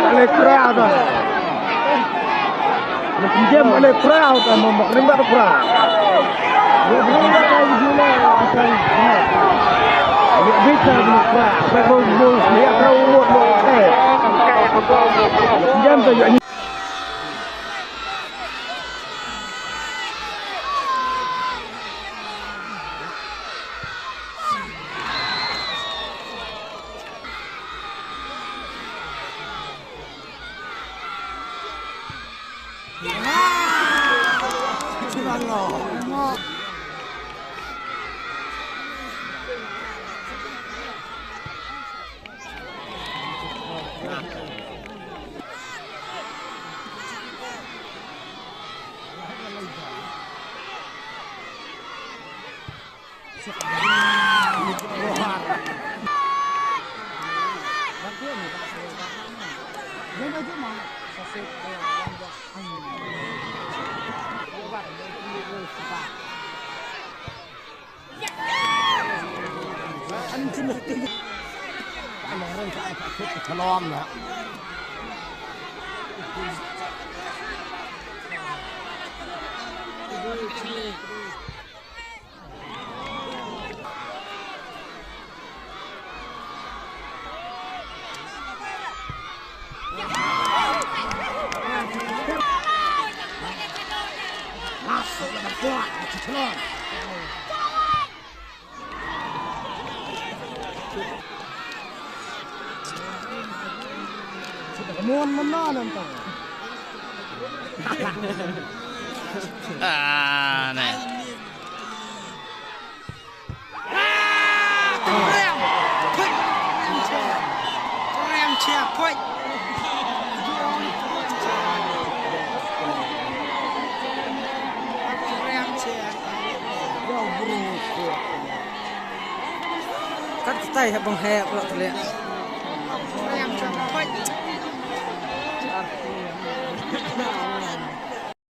على كراعة نجيب على كراعة ما مقرن بقى كراعة بيتها بالكراعة فقول موس ليقرأ وموت جنب يعني Salam lah. Masuk dalam kuat, cepat. Mohon mana nanti? Nah. Rem chia quậy. Rem chia. Cắt tay hay bằng hè lọt lẹ. Rem chia quậy.